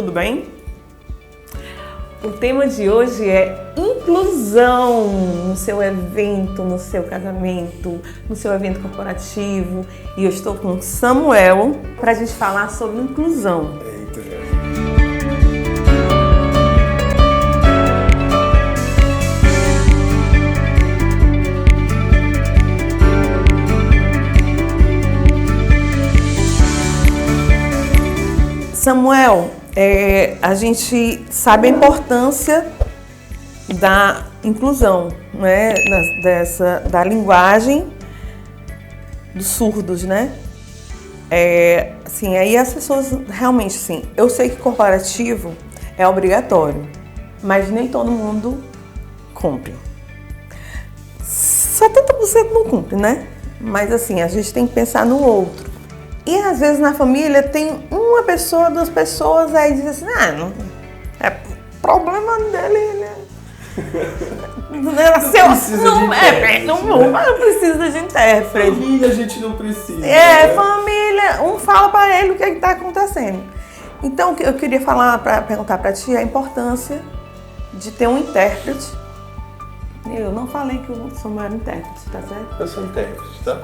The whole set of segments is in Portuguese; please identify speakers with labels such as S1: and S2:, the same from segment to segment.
S1: tudo bem? O tema de hoje é inclusão no seu evento, no seu casamento, no seu evento corporativo. E eu estou com o Samuel para a gente falar sobre inclusão.
S2: Eita,
S1: Samuel, a gente sabe a importância da inclusão, né, da linguagem dos surdos, né? Assim, aí as pessoas realmente, sim, eu sei que corporativo é obrigatório, mas nem todo mundo cumpre. 70% não cumpre, né? Mas assim, a gente tem que pensar no outro. E às vezes na família tem uma pessoa, duas pessoas, aí diz assim, não, é problema dele, né? Não precisa de intérprete.
S2: Família a gente não precisa.
S1: Né? Família, um fala pra ele o que está acontecendo. Então eu queria perguntar pra ti a importância de ter um intérprete. Eu não falei que o Samuel era intérprete, tá certo?
S2: Eu sou intérprete, tá?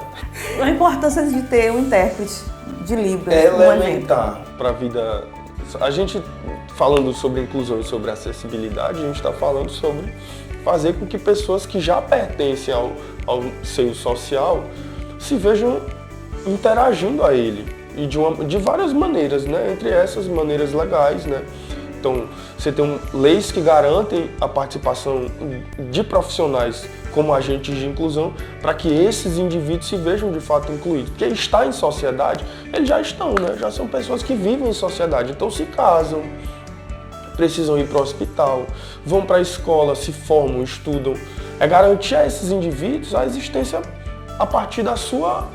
S1: A importância de ter um intérprete de Libras.
S2: É elementar para a vida. A gente, falando sobre inclusão e sobre acessibilidade, a gente está falando sobre fazer com que pessoas que já pertencem ao seio social se vejam interagindo a ele. E de várias maneiras, né? Entre essas maneiras legais, né? Então, você tem leis que garantem a participação de profissionais como agentes de inclusão para que esses indivíduos se vejam de fato incluídos. Porque estar em sociedade, eles já estão, né? Já são pessoas que vivem em sociedade, então se casam, precisam ir para o hospital, vão para a escola, se formam, estudam. É garantir a esses indivíduos a existência a partir da sua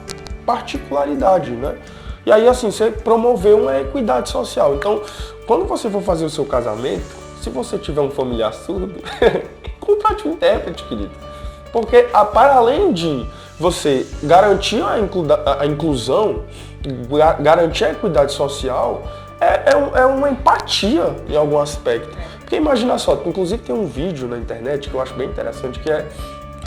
S2: particularidade, né? E aí, assim, você promoveu uma equidade social. Então, quando você for fazer o seu casamento, se você tiver um familiar surdo, contrate um intérprete, querido. Porque, para além de você garantir a inclusão, garantir a equidade social, é uma empatia em algum aspecto. Porque imagina só, inclusive tem um vídeo na internet que eu acho bem interessante, que é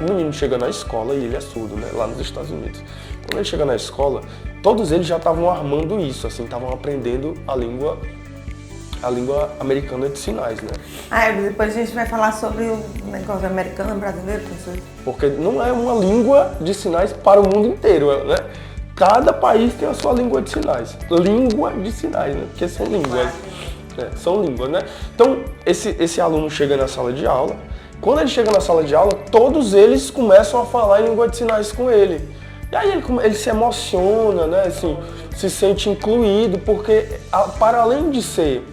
S2: o menino chega na escola e ele é surdo, né, lá nos Estados Unidos. Quando ele chega na escola, todos eles já estavam armando isso, assim, estavam aprendendo a língua americana de sinais, né?
S1: Depois a gente vai falar sobre o negócio americano, brasileiro,
S2: porque não é uma língua de sinais para o mundo inteiro, né? Cada país tem a sua língua de sinais. Língua de sinais, né? Porque são línguas. São línguas, né? Então, esse aluno chega na sala de aula. Quando ele chega na sala de aula, todos eles começam a falar em língua de sinais com ele. E aí ele se emociona, né? Assim, se sente incluído, porque para além de ser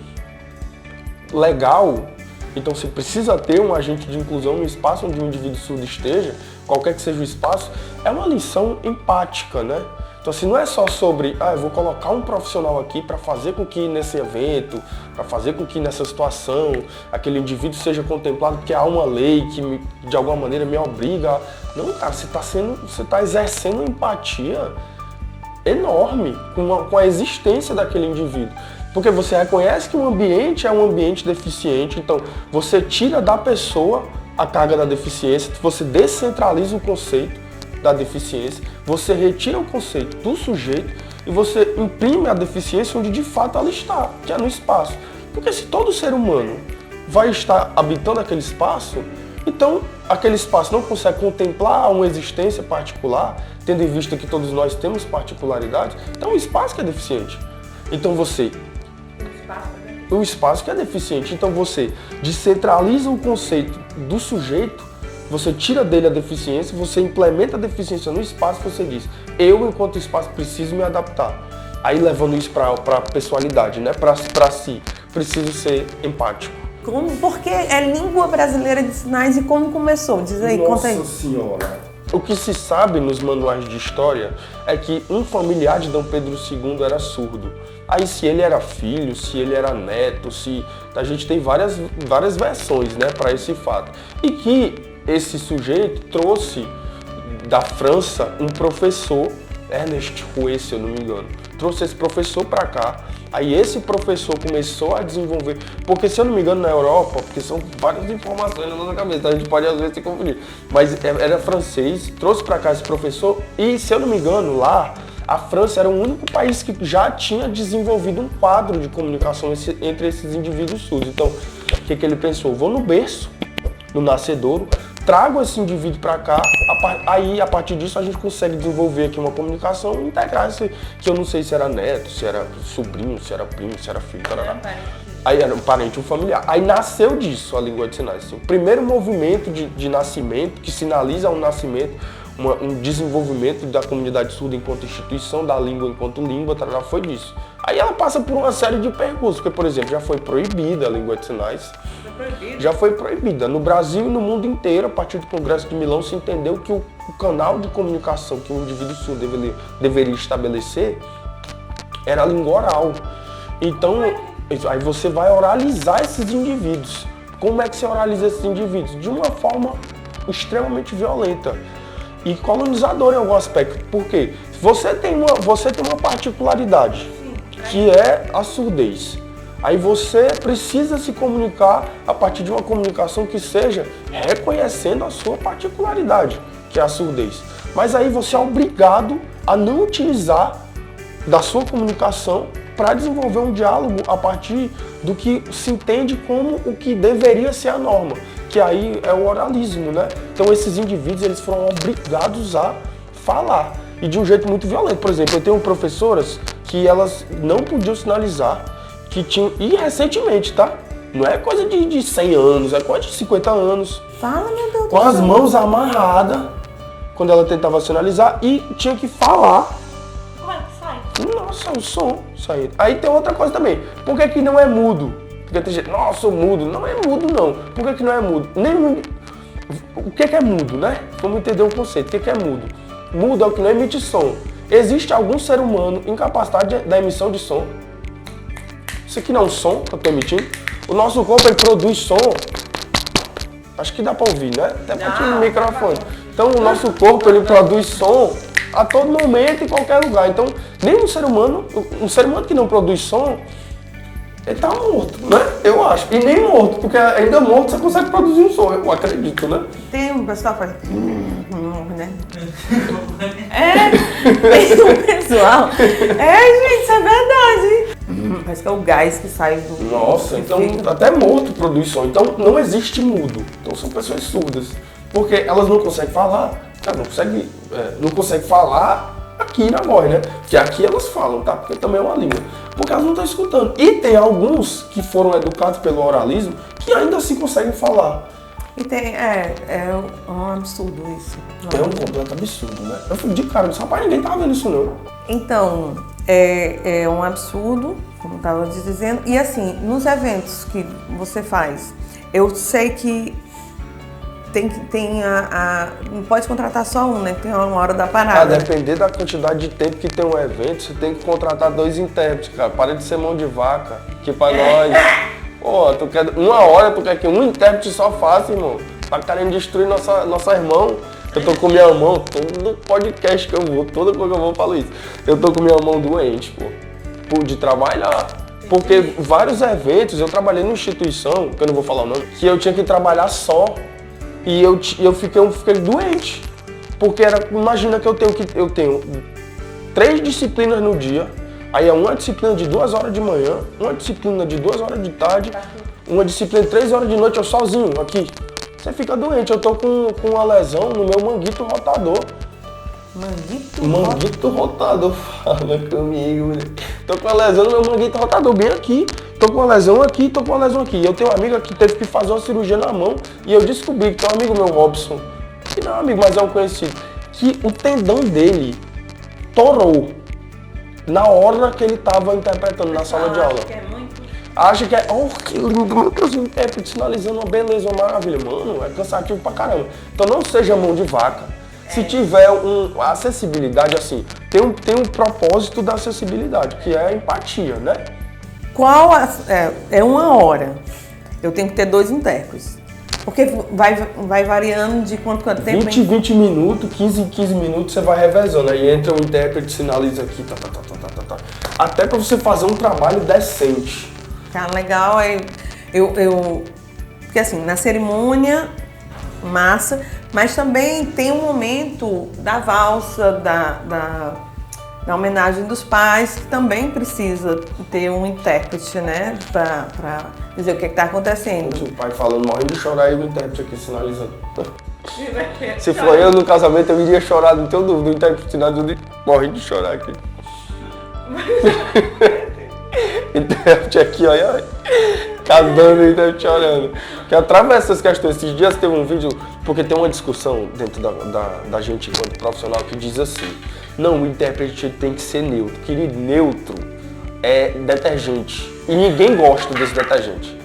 S2: legal, então você precisa ter um agente de inclusão no espaço onde o indivíduo surdo esteja, qualquer que seja o espaço, é uma lição empática, né? Então assim, não é só sobre, eu vou colocar um profissional aqui para fazer com que nesse evento, para fazer com que nessa situação, aquele indivíduo seja contemplado porque há uma lei que de alguma maneira me obriga. Não, cara, você está exercendo empatia enorme com a existência daquele indivíduo. Porque você reconhece que o ambiente é um ambiente deficiente, então você tira da pessoa a carga da deficiência, você descentraliza o conceito da deficiência, você retira o conceito do sujeito e você imprime a deficiência onde de fato ela está, que é no espaço. Porque se todo ser humano vai estar habitando aquele espaço, então aquele espaço não consegue contemplar uma existência particular, tendo em vista que todos nós temos particularidades, então o espaço que é deficiente. Então o espaço que é deficiente, então você descentraliza o conceito do sujeito, você tira dele a deficiência, você implementa a deficiência no espaço, você diz, eu enquanto espaço preciso me adaptar. Aí levando isso para a pessoalidade, né? Para si, preciso ser empático.
S1: Porque é língua brasileira de sinais e como começou? Diz aí, conta aí.
S2: Nossa Senhora! O que se sabe nos manuais de história é que um familiar de Dom Pedro II era surdo. Aí se ele era filho, se ele era neto, a gente tem várias versões, né, para esse fato. E que esse sujeito trouxe da França um professor, Ernest Rouet, se eu não me engano, trouxe esse professor para cá Aí esse professor começou a desenvolver, porque se eu não me engano na Europa, porque são várias informações na nossa cabeça, a gente pode às vezes se confundir, mas era francês, trouxe para cá esse professor e se eu não me engano lá, a França era o único país que já tinha desenvolvido um quadro de comunicação entre esses indivíduos surdos. Então, o que ele pensou? Vou no berço, no nascedouro, trago esse indivíduo para cá, aí a partir disso a gente consegue desenvolver aqui uma comunicação e integrar esse, que eu não sei se era neto, se era sobrinho, se era primo, se era filho, aí era um parente, um familiar. Aí nasceu disso a língua de sinais. Assim. O primeiro movimento de nascimento, que sinaliza um nascimento, um desenvolvimento da comunidade surda enquanto instituição, da língua enquanto língua, foi disso. Aí ela passa por uma série de percursos, porque, por exemplo, já foi proibida a língua de sinais. Já foi proibida. No Brasil e no mundo inteiro, a partir do Congresso de Milão, se entendeu que o canal de comunicação que o indivíduo surdo deveria estabelecer era a língua oral. Então, aí você vai oralizar esses indivíduos. Como é que você oraliza esses indivíduos? De uma forma extremamente violenta e colonizadora em algum aspecto. Por quê? Você tem uma particularidade, que é a surdez. Aí você precisa se comunicar a partir de uma comunicação que seja reconhecendo a sua particularidade, que é a surdez. Mas aí você é obrigado a não utilizar da sua comunicação para desenvolver um diálogo a partir do que se entende como o que deveria ser a norma, que aí é o oralismo, né? Então esses indivíduos eles foram obrigados a falar e de um jeito muito violento. Por exemplo, eu tenho professoras que elas não podiam sinalizar, que tinham, e recentemente, tá? Não é coisa de 100 anos, é coisa de 50 anos.
S1: Fala, meu Deus.
S2: Com as mãos amarradas, quando ela tentava sinalizar, e tinha que falar. Nossa, o som saindo. Aí tem outra coisa também. Por que não é mudo? Porque tem gente, nossa, o mudo. Não é mudo, não. Por que não é mudo? O que é mudo, né? Vamos entender o conceito. O que é mudo? Mudo é o que não emite som. Existe algum ser humano incapacitado da emissão de som? Isso aqui não é um som que eu estou emitindo. O nosso corpo ele produz som. Acho que dá para ouvir, né? Até para tirar o microfone. Então o nosso corpo ele produz som a todo momento, em qualquer lugar. Então, nenhum ser humano, um ser humano que não produz som, ele tá morto, né? Eu acho. E nem morto, porque ainda morto você consegue produzir um som, eu acredito, né?
S1: Tem um pessoal que faz... né? Tem um pessoal... gente, isso é verdade. Parece que é o gás que sai do...
S2: Nossa, então até morto produz som. Então, não existe mudo. Então, são pessoas surdas. Porque elas não conseguem falar. Elas não conseguem falar aqui na voz, né? Porque aqui elas falam, tá? Porque também é uma língua. Porque elas não estão escutando. E tem alguns que foram educados pelo oralismo que ainda assim conseguem falar.
S1: E tem, é um absurdo isso.
S2: É um completo absurdo, né? Eu fui de cara, disse, rapaz, ninguém tá vendo isso não.
S1: Então, é um absurdo, como eu estava dizendo. E assim, nos eventos que você faz, eu sei que não pode contratar só um, né? Tem uma hora da parada.
S2: A depender da quantidade de tempo que tem um evento, você tem que contratar 2 intérpretes, cara. Para de ser mão de vaca, que pra nós... Pô, tu quer uma hora, tu quer que um intérprete só faça, irmão? Tá querendo destruir nossa irmã. Eu tô com minha mão, todo podcast que eu vou, toda coisa que eu vou, eu falo isso. Eu tô com minha mão doente, pô, de trabalhar. Porque vários eventos, eu trabalhei numa instituição, que eu não vou falar o nome, que eu tinha que trabalhar só. E eu fiquei doente. Porque imagina que eu tenho 3 disciplinas no dia, aí é uma disciplina de 2 horas de manhã, uma disciplina de 2 horas de tarde, uma disciplina de 3 horas de noite, eu sozinho aqui. Você fica doente, eu tô com uma lesão no meu manguito rotador. Manguito rotador, fala comigo, mulher. Tô com uma lesão no meu manguito rotador, bem aqui. Tô com uma lesão aqui, tô com uma lesão aqui. Eu tenho uma amiga que teve que fazer uma cirurgia na mão e eu descobri que tem um amigo meu, Robson, que não é um amigo, mas é um conhecido, que o tendão dele torou na hora que ele tava interpretando na sala de aula. Acha que é, que lindo, meu Deus, um intérprete sinalizando uma beleza, uma maravilha. Mano, é cansativo pra caramba. Então não seja mão de vaca. Se tiver a acessibilidade, assim, tem um propósito da acessibilidade, que é a empatia, né?
S1: É 1 hora. Eu tenho que ter 2 intérpretes. Porque vai variando de quanto tempo.
S2: 20 minutos, 15 minutos você vai revezando. Aí entra o intérprete, sinaliza aqui, tá. até para você fazer um trabalho decente.
S1: Tá legal, porque assim, na cerimônia, massa, mas também tem um momento da valsa, da homenagem dos pais, que também precisa ter um intérprete, né, pra dizer o que está acontecendo.
S2: O pai falando, morrendo de chorar, e o intérprete aqui sinalizando. Se for eu no casamento, eu iria chorar, não tenho dúvida, o intérprete sinalizando, morrendo de chorar aqui. Intérprete aqui, olha, casando e intérprete chorando. Que atravessa essas questões. Esses dias teve um vídeo, porque tem uma discussão dentro da gente enquanto profissional que diz assim, não, o intérprete tem que ser neutro. Querido, neutro é detergente. E ninguém gosta desse detergente.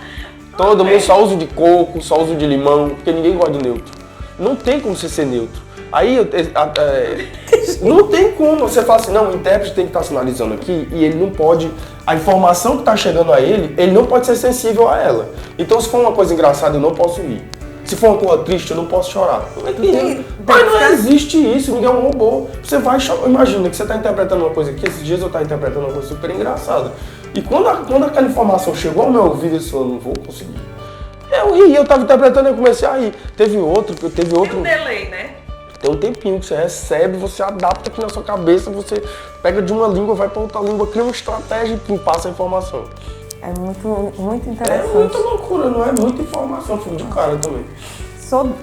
S2: Todo mundo só usa de coco, só usa de limão, porque ninguém gosta do neutro. Não tem como você ser neutro. Aí, não tem como. Você fala assim, não, o intérprete tem que estar sinalizando aqui e ele não pode... A informação que está chegando a ele não pode ser sensível a ela. Então, se for uma coisa engraçada, eu não posso rir. Se for uma coisa triste, eu não posso chorar. Mas não existe isso, ninguém é um robô. Você vai chorar. Imagina que você está interpretando uma coisa aqui, esses dias eu estava interpretando uma coisa super engraçada. E quando aquela informação chegou ao meu ouvido, eu disse, eu não vou conseguir. Eu ri, eu estava interpretando e eu comecei a rir. Teve outro.
S1: Tem um delay, né?
S2: Tem um tempinho que você recebe, você adapta aqui na sua cabeça, você pega de uma língua, vai para outra língua, cria uma estratégia e passa a informação.
S1: É muito interessante.
S2: É muita loucura, não é? Muita informação, fico de cara também.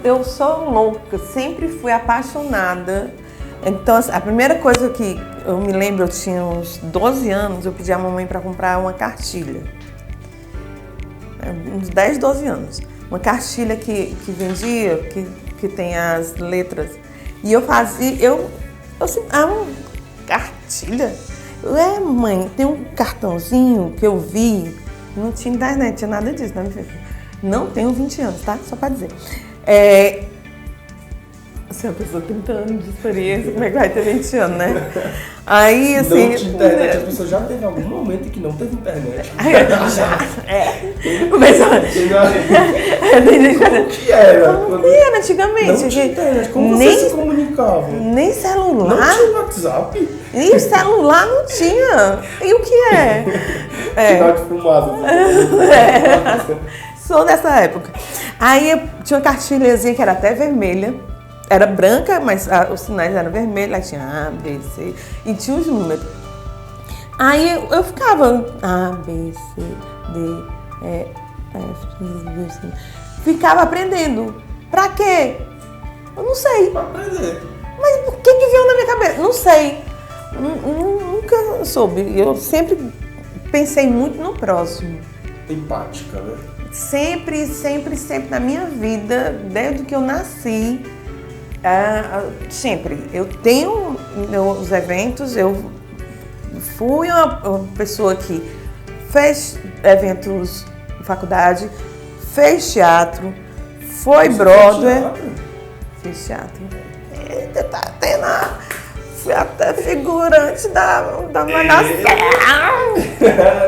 S1: Eu sou louca, sempre fui apaixonada. Então, a primeira coisa que eu me lembro, eu tinha uns 12 anos, eu pedi à mamãe para comprar uma cartilha. Uns 10, 12 anos. Uma cartilha que vendia, que tem as letras. E eu fazia, assim, cartilha? Mãe, tem um cartãozinho que eu vi, não tinha internet, tinha nada disso, né, minha filha? Não tenho 20 anos, tá? Só pra dizer. Se a pessoa tem 30 anos de experiência, como é que vai ter 20 anos, né? Aí, assim...
S2: Não tinha internet, a pessoa já teve algum momento que não teve internet. Como que era?
S1: Como que era antigamente?
S2: Não tinha internet, como você se comunicava?
S1: Nem celular.
S2: Não tinha WhatsApp?
S1: E o celular não tinha. E o que é?
S2: Sinal de fumaça.
S1: Sou dessa época. Aí tinha uma cartilhazinha que era até vermelha. Era branca, mas os sinais eram vermelhos. Aí tinha A, B, C. E tinha os números. Aí eu ficava A, B, C, D, E, F, G, C. Ficava aprendendo. Pra quê? Eu não sei.
S2: Pra aprender.
S1: Mas o que veio na minha cabeça? Não sei. Nunca soube. Eu sempre pensei muito no próximo.
S2: Empática, né?
S1: Sempre na minha vida, desde que eu nasci, sempre. Eu tenho meus eventos, eu fui uma pessoa que fez eventos na faculdade, fez teatro, foi Broadway. Fiz teatro. Eita, tá tendo. Fui até figurante da Malhação.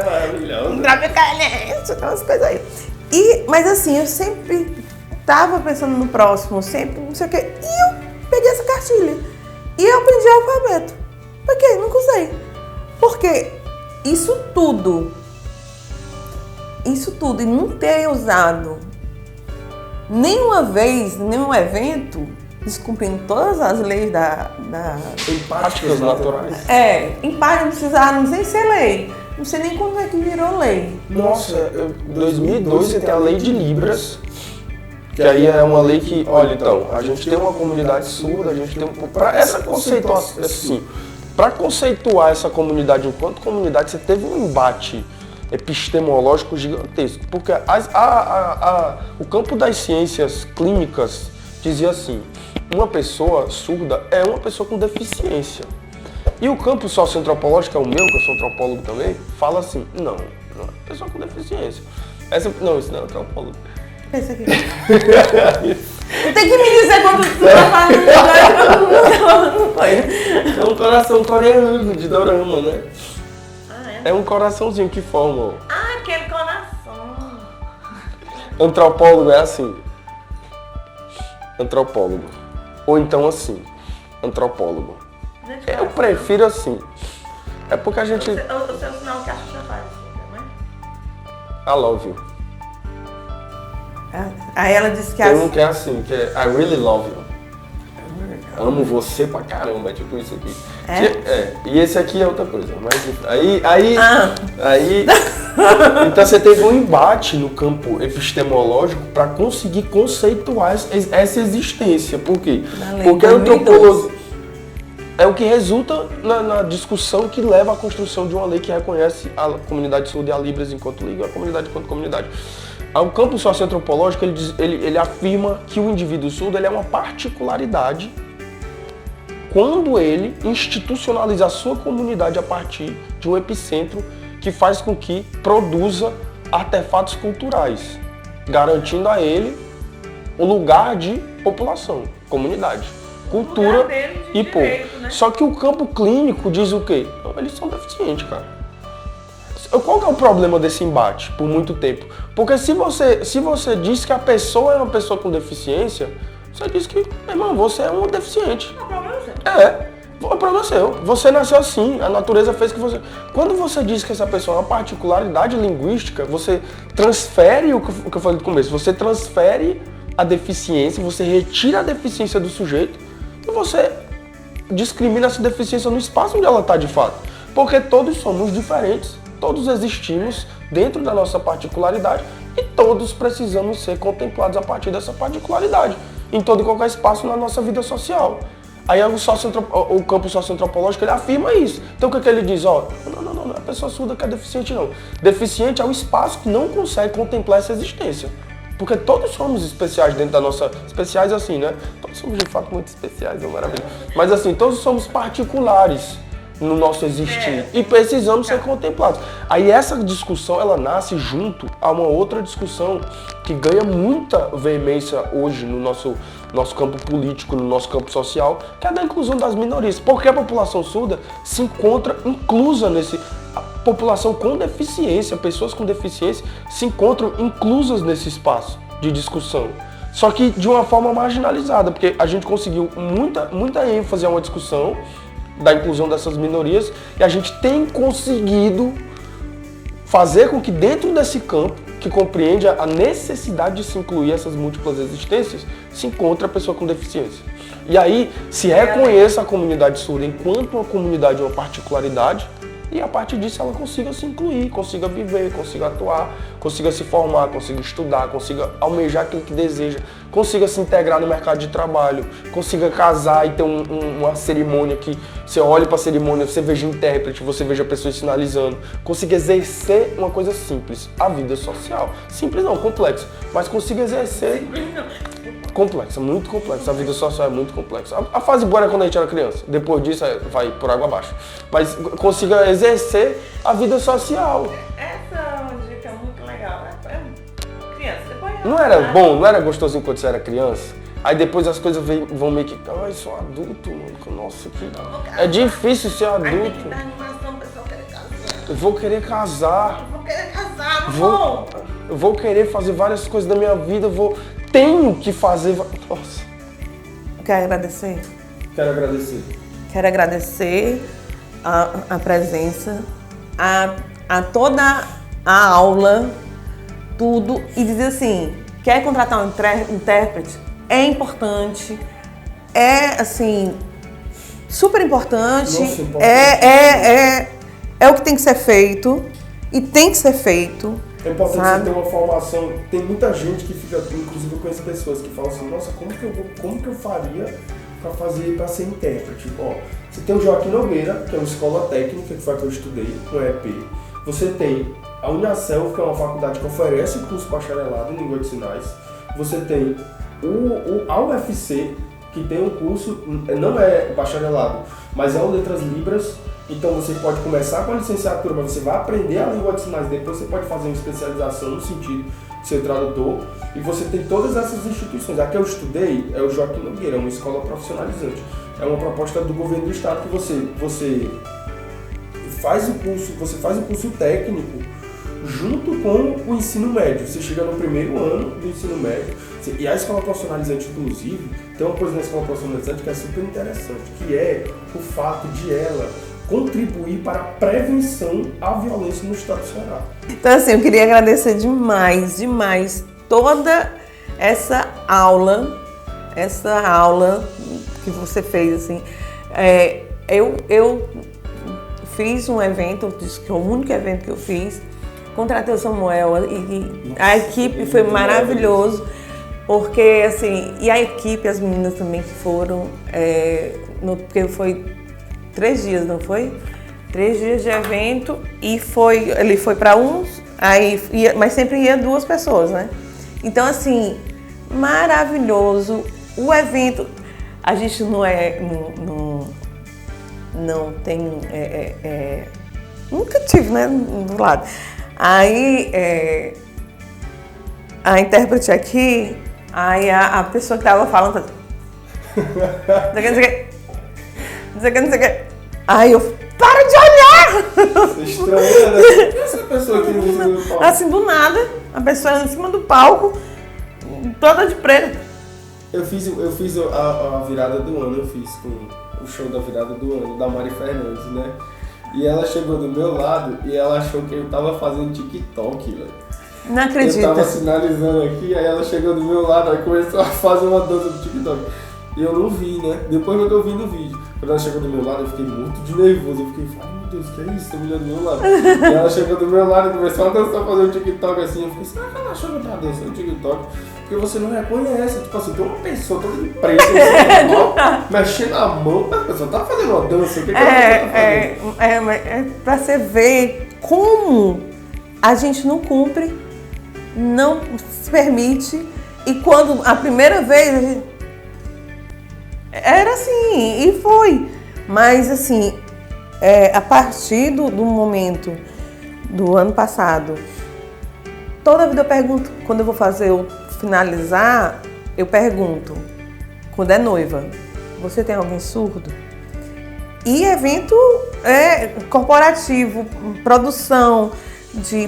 S2: Maravilhoso.
S1: Tropicalhense, aquelas coisas aí. Mas assim, eu sempre tava pensando no próximo, sempre, não sei o quê. E eu peguei essa cartilha. E eu aprendi o alfabeto. Por quê? Nunca usei. Porque isso tudo, e não ter usado nenhuma vez, nenhum evento, descumprindo todas as leis da...
S2: Empáticas naturais.
S1: Empática não precisava nem ser lei. Não sei nem como é que virou lei.
S2: Nossa, em 2002 você tem a lei de Libras, que aí é uma lei que, olha, então, a gente tem uma comunidade surda, a gente tem para conceituar essa comunidade enquanto comunidade, você teve um embate epistemológico gigantesco, porque o campo das ciências clínicas dizia assim, uma pessoa surda é uma pessoa com deficiência. E o campo socioantropológico, é o meu, que eu sou antropólogo também, fala assim, não é pessoa com deficiência. Não, isso não é antropólogo.
S1: Pensa aqui. Não tem que me dizer quando você tá falando.
S2: É um coração coreano de dorama, né?
S1: É
S2: um coraçãozinho que forma.
S1: Aquele coração.
S2: Antropólogo é assim. Antropólogo. Ou então assim. Antropólogo. Eu prefiro assim. É porque a gente...
S1: Você
S2: I love you.
S1: Aí ela disse que
S2: Tem um que é assim, que é I really love you. Amo você pra caramba, é tipo isso aqui. E esse aqui é outra coisa. Mas aí então você teve um embate no campo epistemológico para conseguir conceituar essa existência. Por quê? Porque a antropologia é o que resulta na discussão que leva à construção de uma lei que reconhece a comunidade surda e a Libras enquanto língua e a comunidade enquanto comunidade. O campo socioantropológico ele afirma que o indivíduo surdo ele é uma particularidade quando ele institucionaliza a sua comunidade a partir de um epicentro que faz com que produza artefatos culturais, garantindo a ele o lugar de população, comunidade, cultura e povo. Né? Só que o campo clínico diz o quê? Não, eles são deficientes, cara. Qual que é o problema desse embate por muito tempo? Porque se você diz que a pessoa é uma pessoa com deficiência, você diz que, irmão, você é um deficiente.
S1: O problema é seu.
S2: O problema é seu. Você nasceu assim, a natureza fez que você... Quando você diz que essa pessoa é uma particularidade linguística, você transfere o que eu falei no começo, você transfere a deficiência, você retira a deficiência do sujeito e você discrimina essa deficiência no espaço onde ela está de fato. Porque todos somos diferentes, todos existimos dentro da nossa particularidade e todos precisamos ser contemplados a partir dessa particularidade em todo e qualquer espaço na nossa vida social. Aí o campo socioantropológico ele afirma isso. Então o que ele diz? Não é a pessoa surda que é deficiente, não. Deficiente é o espaço que não consegue contemplar essa existência. Porque todos somos especiais dentro da nossa... Especiais assim, né? Todos somos de fato muito especiais, é maravilhoso. Mas assim, todos somos particulares no nosso existir e precisamos ser contemplados. Aí essa discussão, ela nasce junto a uma outra discussão que ganha muita veemência hoje no nosso campo político, no nosso campo social, que é a da inclusão das minorias. Porque a população surda se encontra inclusa nesse... A população com deficiência, pessoas com deficiência, se encontram inclusas nesse espaço de discussão. Só que de uma forma marginalizada, porque a gente conseguiu muita ênfase a uma discussão da inclusão dessas minorias e a gente tem conseguido fazer com que dentro desse campo, que compreende a necessidade de se incluir essas múltiplas existências, se encontre a pessoa com deficiência. E aí se reconheça a comunidade surda enquanto uma comunidade, uma particularidade, e a partir disso ela consiga se incluir, consiga viver, consiga atuar, consiga se formar, consiga estudar, consiga almejar aquilo que deseja, consiga se integrar no mercado de trabalho, consiga casar e ter uma cerimônia que você olhe para a cerimônia, você veja intérprete, você veja pessoas sinalizando, consiga exercer uma coisa simples, a vida social. Simples não, complexa, mas consiga exercer... Complexa, muito complexa. A vida social é muito complexa. A fase boa é quando a gente era criança. Depois disso, vai por água abaixo. Mas consiga exercer a vida social.
S1: Essa é uma dica muito legal, né? Criança, depois...
S2: Não era bom, não era gostosinho quando você era criança? Aí depois as coisas vão meio que... Ai, sou adulto, mano. Nossa, que... É difícil ser adulto.
S1: Aí tem que dar animação, o pessoal querer casar.
S2: Eu vou querer casar.
S1: Eu vou querer casar, não
S2: Eu vou querer fazer várias coisas da minha vida, tenho que fazer... Nossa.
S1: Quero agradecer?
S2: Quero agradecer.
S1: Quero agradecer a presença, a toda a aula, tudo, e dizer assim, quer contratar um intérprete? É importante, é assim, super importante,
S2: Nossa, importante.
S1: É o que tem que ser feito, e tem que ser feito.
S2: É importante você ter uma formação. Tem muita gente que fica, inclusive eu conheço pessoas que falam assim, nossa, como que eu faria para ser intérprete? Ó, você tem o Joaquim Nogueira, que é uma escola técnica, que foi a que eu estudei, no EP. Você tem a Unacel, que é uma faculdade que oferece curso bacharelado em língua de sinais. Você tem a UFC, que tem um curso, não é bacharelado, mas é o Letras Libras. Então você pode começar com a licenciatura, mas você vai aprender a língua de sinais, depois você pode fazer uma especialização no sentido de ser tradutor. E você tem todas essas instituições. A que eu estudei é o Joaquim Nogueira, uma escola profissionalizante. É uma proposta do governo do estado que você faz o curso técnico junto com o ensino médio. Você chega no primeiro ano do ensino médio. E a escola profissionalizante, inclusive, tem uma coisa na escola profissionalizante que é super interessante, que é o fato de ela contribuir para a prevenção à violência no estado do Ceará.
S1: Então, assim, eu queria agradecer demais toda essa aula que você fez, assim. Eu fiz um evento, disse que é o único evento que eu fiz, contratei o Samuel e a equipe foi maravilhoso, porque, assim, e a equipe, as meninas também que foram, porque foi 3 dias, não foi? 3 dias de evento e ele foi para uns, mas sempre ia 2 pessoas, né? Então, assim, maravilhoso. O evento, a gente não tem, nunca tive, né, do lado. Aí, a intérprete aqui, aí a pessoa que tava falando, não sei o que, aí eu, para de olhar!
S2: Você estranha, né? Essa pessoa aqui no cima do palco.
S1: Assim, do nada, a pessoa em cima do palco, toda de preto.
S2: Eu fiz a virada do ano, eu fiz com o show da virada do ano, da Mari Fernandes, né? E ela chegou do meu lado e ela achou que eu tava fazendo TikTok, velho.
S1: Não acredito.
S2: Eu tava sinalizando aqui, aí ela chegou do meu lado e começou a fazer uma dança do TikTok. E eu não vi, né? Depois quando eu vi no vídeo. Quando ela chegou do meu lado, eu fiquei muito de nervoso. Eu fiquei, ai meu Deus, que é isso? Tá me olhando do meu lado. E ela chegou do meu lado e começou a dançar, fazer um TikTok assim. Eu fiquei, será que ela achou que eu tava dançando TikTok? Porque você não reconhece. Tipo assim, tem uma pessoa toda de preto, assim, mexendo a mão, a pessoa tá fazendo uma dança. O que ela tá fazendo?
S1: É pra você ver como a gente não cumpre, não se permite. E quando a primeira vez, a gente... Era assim, e foi. Mas, assim, a partir do momento do ano passado, toda vida eu pergunto, quando eu vou finalizar, eu pergunto, quando é noiva, você tem alguém surdo? E evento corporativo, produção,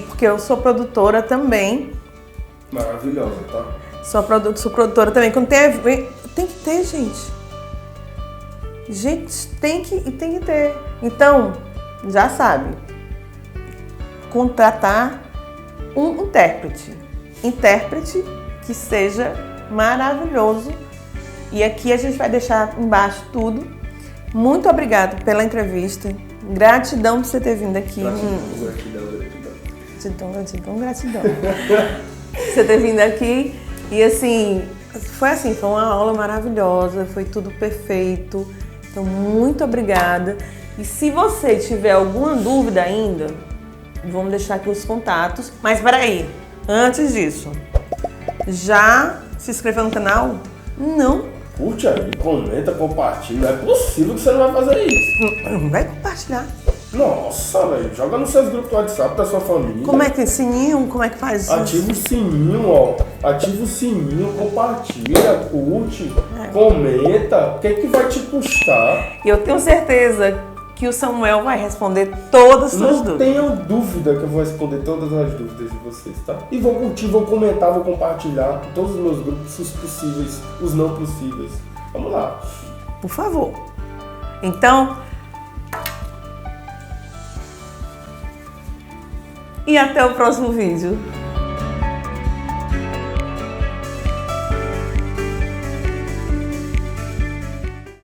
S1: porque eu sou produtora também.
S2: Maravilhosa, tá?
S1: Sou produtora também. Quando tem evento, tem que ter, gente. Gente, tem que ter. Então, já sabe, contratar um intérprete que seja maravilhoso. E aqui a gente vai deixar embaixo tudo. Muito obrigada pela entrevista. Gratidão por você ter vindo aqui. Gratidão. Você ter vindo aqui. E assim, foi uma aula maravilhosa, foi tudo perfeito. Então, muito obrigada. E se você tiver alguma dúvida ainda, vamos deixar aqui os contatos. Mas peraí, antes disso, já se inscreveu no canal? Não.
S2: Curte aí, comenta, compartilha. Não é possível que você não vai fazer isso.
S1: Não vai compartilhar.
S2: Nossa, velho. Joga nos seus grupos do WhatsApp da sua família.
S1: Como é que é sininho? Como é que faz isso?
S2: Ativa o sininho, ó. Ativa o sininho, compartilha, curte, comenta. O que é que vai te custar?
S1: E eu tenho certeza que o Samuel vai responder todas as suas dúvidas.
S2: Não tenho dúvida que eu vou responder todas as dúvidas de vocês, tá? E vou curtir, vou comentar, vou compartilhar em todos os meus grupos, os possíveis, os não possíveis. Vamos lá.
S1: Por favor. Então... E até o próximo vídeo.